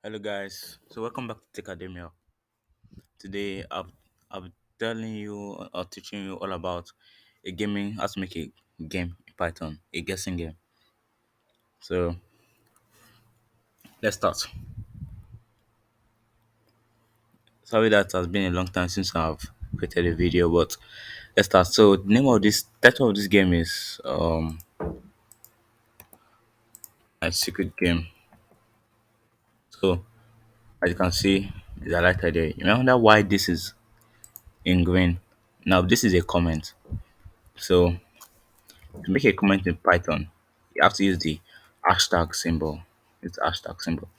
Hello guys, so welcome back to Academia. Today I'm telling you or teaching you all about how to make a game in Python, a guessing game. So let's start. Sorry that has been a long time since I've created a video, but let's start. So the name of this title of this game is a secret game. So as you can see, it's a light idea. You may wonder why this is in green. Now this is a comment. So to make a comment in Python, you have to use the hashtag symbol. It's hashtag symbol.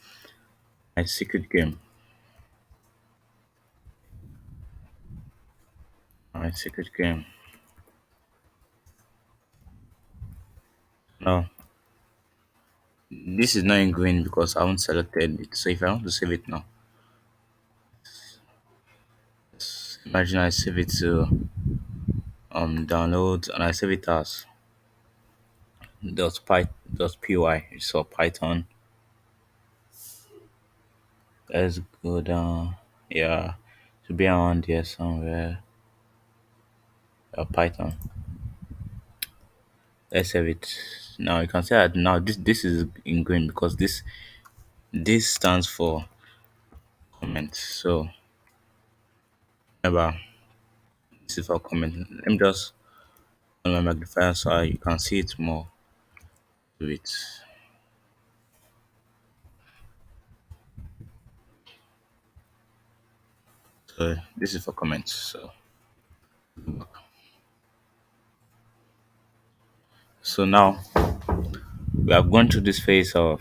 My secret game. My secret game. No, this is not in green because I haven't selected it. So if I want to save it now, imagine I save it to download and I save it as .py. So Python. Let's go down. Yeah, should be around here somewhere. Python. Let's save it. Now you can see that now this is in green because this stands for comment. So remember this is for comment. Let me just on my magnifier so you can see it more. Do it. So this is for comments. So now we have gone through this phase of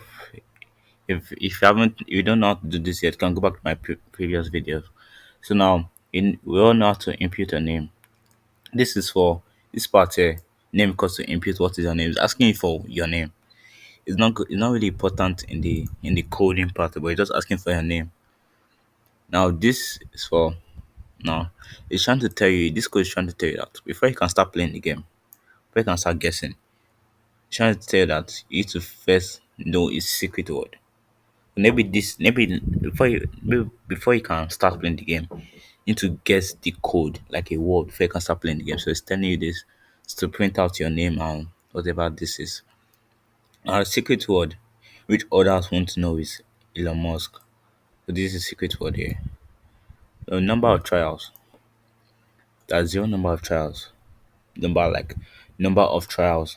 if you don't know how to do this yet, you can go back to my previous videos. So now we all know how to input a name. This is for this part here. Name equals to input. What is your name? It's asking you for your name. It's not really important in the coding part, but it's just asking for your name. Now this is for now. It's trying to tell you this code is trying to tell you that before you can start playing the game, before you can start guessing, it's trying to tell you that you need to first know its secret word. Maybe before you can start playing the game, you need to guess the code like a word before you can start playing the game. So it's telling you this is to print out your name and whatever this is. Our secret word, which others want to know, is Elon Musk. So this is secret word here. The number of trials. That's your number of trials. Number of trials.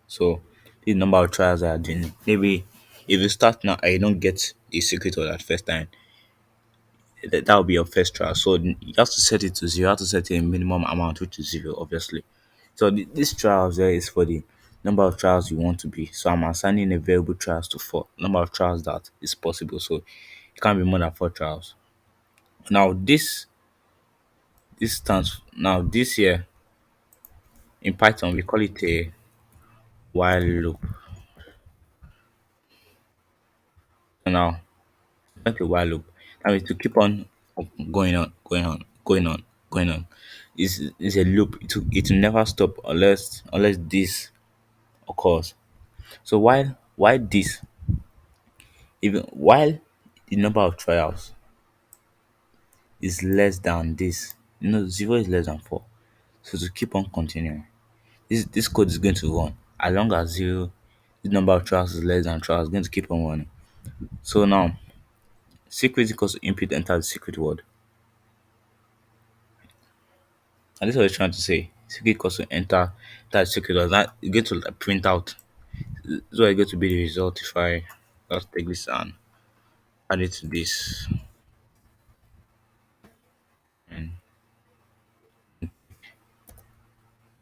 So the number of trials I are doing. Maybe if you start now and you don't get the secret word at first time, that will be your first trial. So you have to set it to zero. You have to set a minimum amount, which is zero, obviously. So this trials there is for the number of trials you want to be. So I'm assigning a variable trials to 4. Number of trials that is possible. So it can't be more than 4 trials. Now this stands now this here in Python we call it a while loop. So now like a while loop. Now is to keep on going on. Is a loop. It will never stop unless this occurs. So while this even while the number of trials is less than this, zero is less than 4. So to keep on continuing, this code is going to run as long as zero the number of trials is less than trials, it's going to keep on running. So now secret equals to input enter the secret word. And this is what it's trying to say. Secret equals to enter that secret word. That you get to like, print out. This is what is going to be the result if I just take this and add it to this. And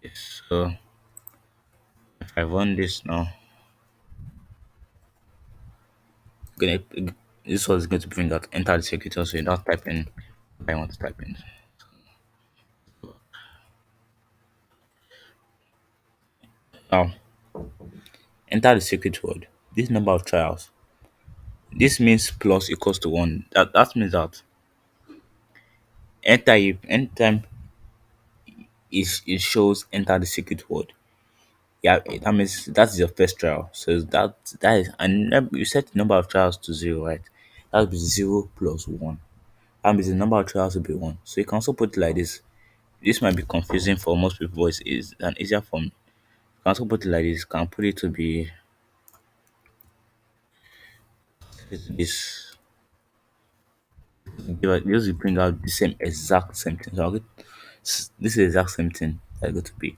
yes, so if I run this now, gonna this was going to bring out enter the secret word. So you don't type in what I want to type in. Now enter the secret word. This number of trials. This means plus equals to 1. That means that anytime it shows enter the secret word. Yeah, that means that's your first trial. So that is and you set the number of trials to 0, right? That would be 0 plus 1. That means the number of trials will be 1. So you can also put it like this. This might be confusing for most people, but it's an easier form. You can also put it like this. You can put it to be this. This will bring out the same exact same thing. So I'll get this is the exact same thing that's going to be.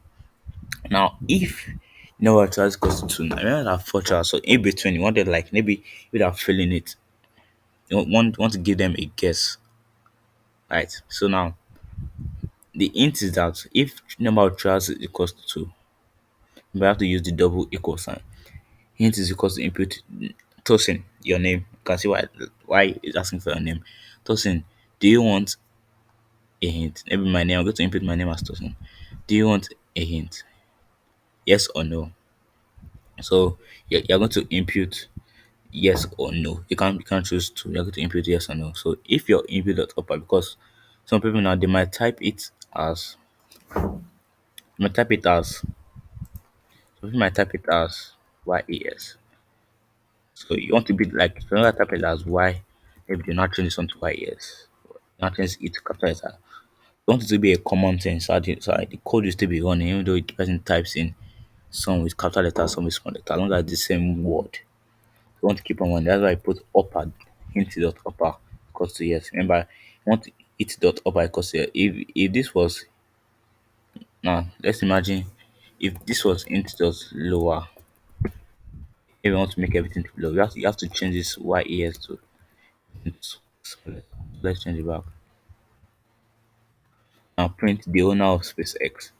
Now, if number of trials goes to 2, now remember that 4 trials. So in between, you wanted like maybe without filling it, you want to give them a guess, right? So now the int is that if number of trials is equals to 2, we have to use the double equal sign. Hint is equals to input Tosin, your name. You can see why it's asking for your name. Tosin, do you want a hint? Maybe my name. I'm going to input my name as Tosin. Do you want a hint? Yes or no? So you're going to input yes or no. You can't choose two. You're going to input yes or no. So if your input dot upper, because some people now they might type it as they might type it as some people might type it as YES. So you want to be like if you want to type it as Y, maybe do not change this one to YES. Not change it to capital letter. You want it to be a common thing, so the code will still be running, even though the person types in some with capital letter, some with small letter, as long as the same word. You want to keep on running. That's why I put upper hint dot upper equals to yes. Remember, you want it dot upper equals to yes. If this was now, let's imagine if this was int dot lower. If you want to make everything to be low, you have to change this YES to int. So let's change it back. Now print the owner of SpaceX.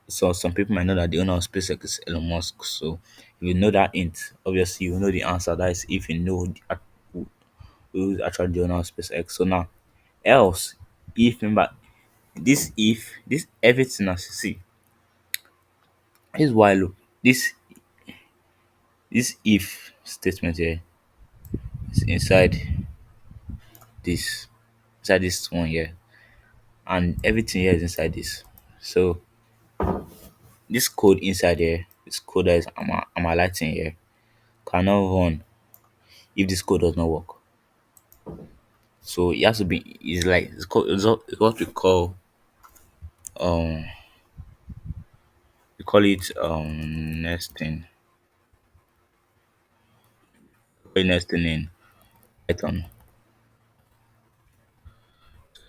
So some people might know that the owner of SpaceX is Elon Musk. So if you know that int, obviously you know the answer. That is if you know who is actually the owner of SpaceX. So now else if remember this everything as you see this while loop this if statement here is this inside this one here, and everything here is inside this. So this code inside here, this code that is I'm highlighting here, cannot run if this code does not work. So it has to be it's like it's what we call um nesting. We call it nesting in Python.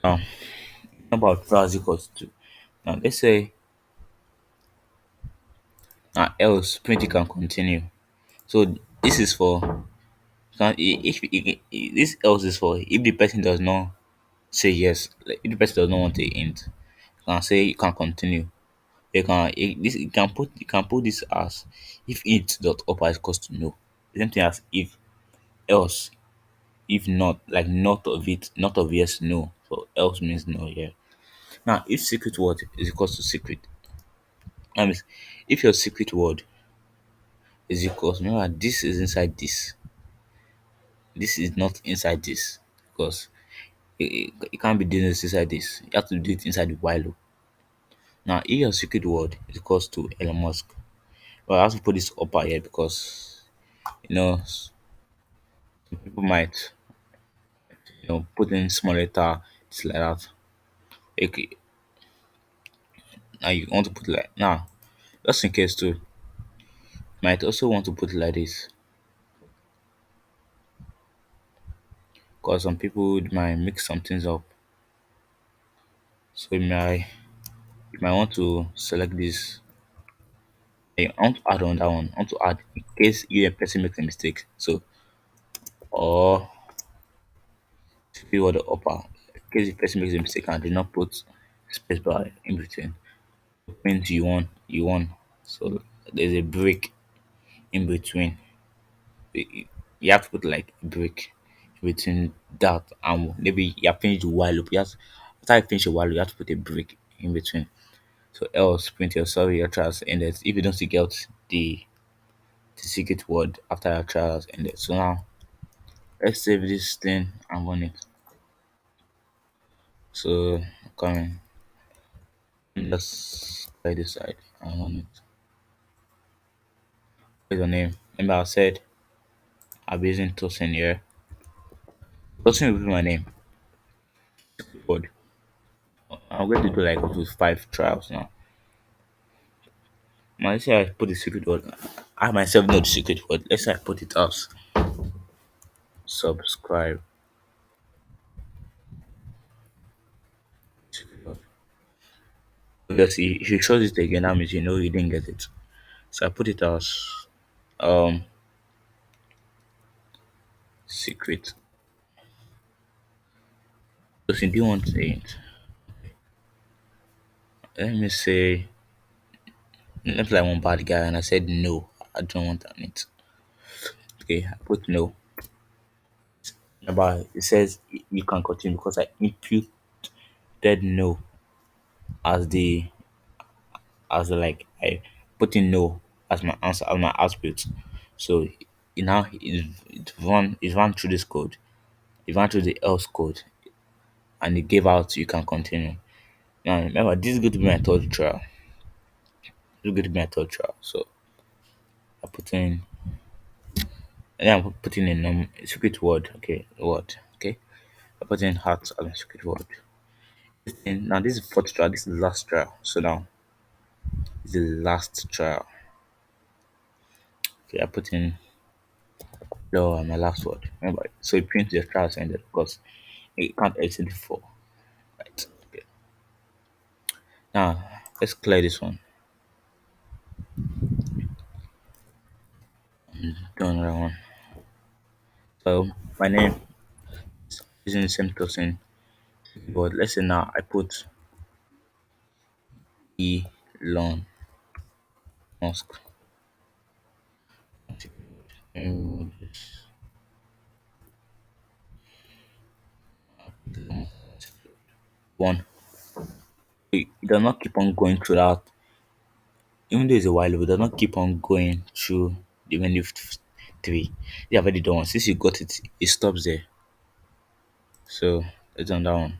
Now number of trials equals to now let's say else print can continue. So this is for this else is for if the person does not say yes, like if the person does not want a hint, you can say you can continue. You can put this as if int dot upper is equals to no. The same thing as if else if not like not of it not of yes no. So else means no here. Now if secret word is equals to secret, that means if your secret word is equals remember this is inside this. This is not inside this because it can't be doing this inside this. You have to do it inside the while loop. Now, if your secret word is equals to Elon Musk, well, I have to put this upper here because some people might put in small letter, it's like that. Okay, now you want to put like now, just in case too, might also want to put it like this because some people might mix some things up. So you might want to select this. I want to add on that one. I want to add in case you a person makes a mistake. So or feel the upper. In case the person makes a mistake and did not put space bar in between. It means you won. So there's a break in between. You have to put like a break in between that and maybe you have finished the while loop. After you finish the while loop, you have to put a break in between. So else print your sorry your trials ended. If you don't still get the secret word after your trials ended. So now let's save this thing and run it. So coming. Let's play this side. I want it. What's your name? Remember I said I'll be using Tosin here. Doesn't repeat my name. But I'm going to do like up to 5 trials now. Now, let's say I put the secret word. I myself know the secret word. Let's say I put it as subscribe. Obviously, if you show it again, that means you know you didn't get it. So I put it as um secret. Because you didn't want to say it. Let me say, let me like one bad guy, and I said no. I don't want that it. Okay, I put no. But it says you can continue because I imputed no as the like I put in no as my answer as my output. So it now it ran through this code. It ran through the else code and it gave out you can continue. Now remember this is going to be my third trial. This is going to be my third trial. So I put in and then I'm putting in secret word. Okay, word. Okay. I put in heart as my secret word. And now this is fourth trial, this is the last trial. So now this is the last trial. Okay, I put in no my last word. Remember, so it prints the trials ended because you can't exit before. Right. Okay. Now let's clear this one. Do another one. So my name is using the same person, but let's say now I put Elon Musk. Um, One. It does not keep on going through that. Even though it's a while, it does not keep on going through the menu three. You have already done one. Since you got it, it stops there. So let's on that one.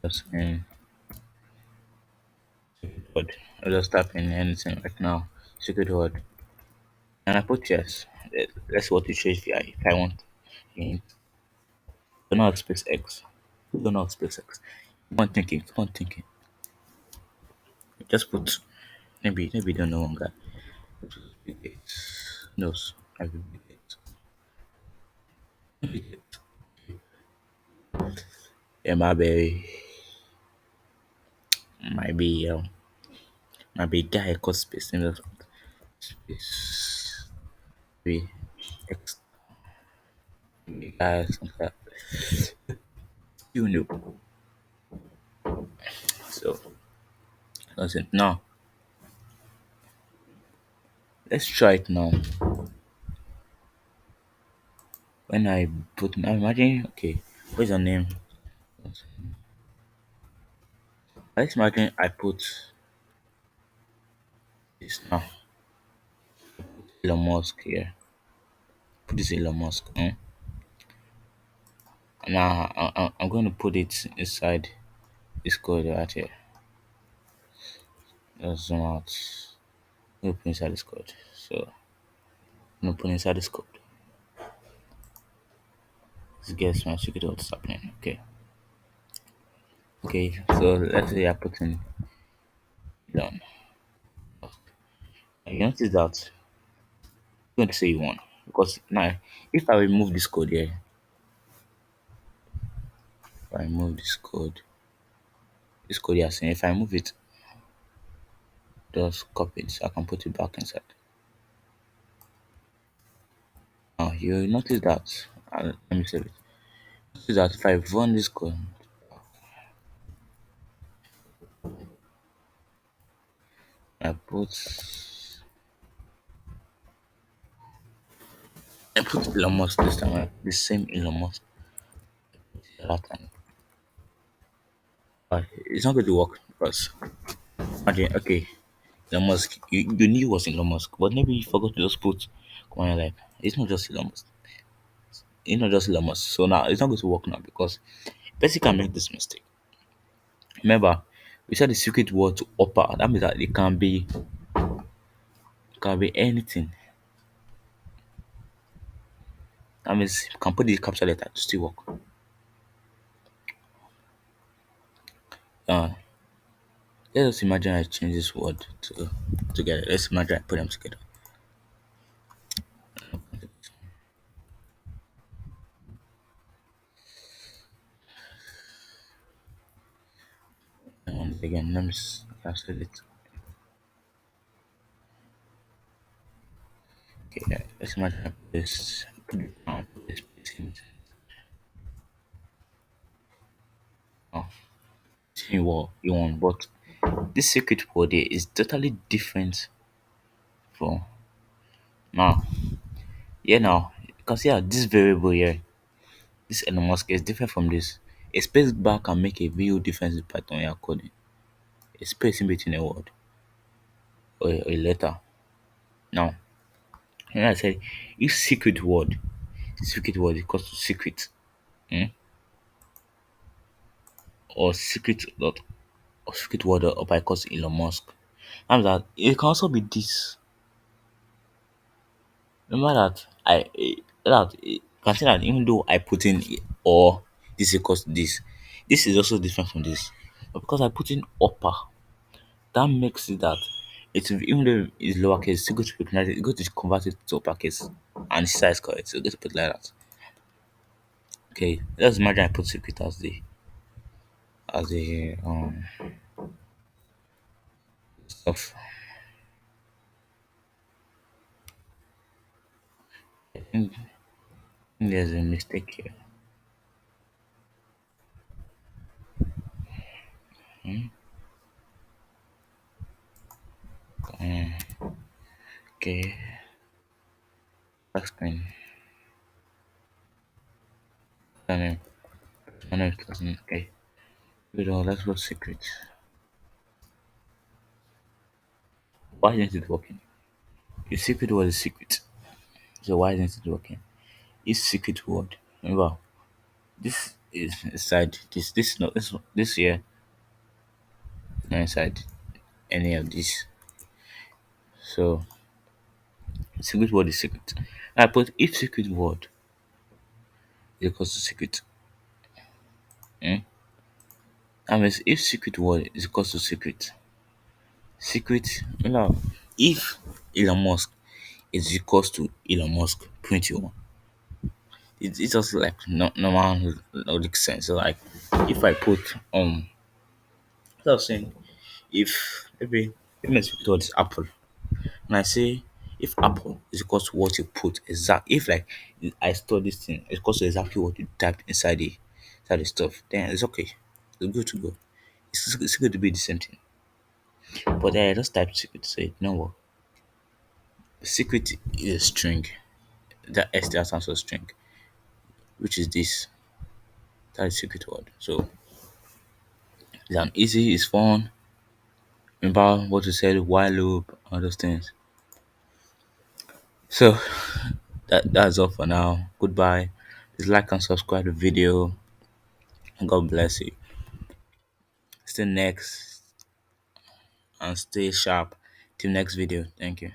Just word. I'll just type in anything right now. Secret word. And I put yes. Let's see what it shows if I want. Hint. Do not space X. Do not space X. Keep on thinking. Keep on thinking. Just put maybe you don't know one guy. It's knows. I will be it. Yeah, might be guy called space in the space. Be X guy something like that. You know. So that's it. Now let's try it now. When I put now imagine okay, what's your name? Let's imagine I put this now. Elon Musk here. Put this Elon Musk. Now I'm going to put it inside this code right here. Let's zoom out. I'm going to put inside this code. So I'm going to put inside this code. Let's guess my secret what's happening. Okay. Okay. So let's say I put in Elon. You notice that I'm going to say one because now if I remove this code here, if I remove this code you're saying, if I move it, just copy it so I can put it back inside. Now you notice that let me save it. Notice that if I run this code, I put Elon Musk this time, the same Elon Musk that time. But it's not going to work because imagine okay, Elon Musk, you knew it was Elon Musk, but maybe you forgot to just put come on like it's not just Elon Musk. It's not just Elon Musk. So now it's not going to work now because person can make this mistake. Remember, we said the secret word to upper. That means that it can be can be anything. That means you can put the capital letter to still work. Uh, let us imagine I change this word to together. Let's imagine I put them together. And again, let me cancel it. Okay, yeah, let's imagine I put this. Put this place in. Oh, you what you want, but this secret word here is totally different from now. Yeah, now because yeah, this variable here, this Elon Musk is different from this. A space bar can make a real difference in Python you're coding. A space in between a word or a letter. Now, and I said, if secret word equals to secret, hmm, or secret dot or secret word or by equals to Elon Musk, that it can also be this. Remember that consider that even though I put in or this equals to this is also different from this. But because I put in upper, that makes it that even though it's lowercase, it's still going to recognize it, it's going to convert it to uppercase and size correct. So let's put it like that. Okay, let's imagine I put secret as the stuff. I think there's a mistake here. Okay, back screen. I know, I know it doesn't. Okay, good. Let's go secret. Why isn't it working? Your secret word is secret. So why isn't it working? It's secret word. Remember, this is inside this not this here not inside any of this. So secret word is secret. I put if secret word is equals to secret. Hmm? That means if secret word is equals to secret, secret if Elon Musk is equals to Elon Musk, print your one. It's just like normal logic sense. So like if I put I was saying if maybe let me speak towards Apple and I say if Apple is equals to what you put exact if like I store this thing it's equals to exactly what you type inside the stuff, then it's okay. It's good to go. It's going to be the same thing. But then I just type secret to say, you know what? Secret is a string. That str stands for string, which is this. That is secret word. So it's an easy, it's fun. Remember what you said, while loop, all those things. So that's all for now. Goodbye. Please like and subscribe the video. And God bless you. Stay next and stay sharp. Till next video. Thank you.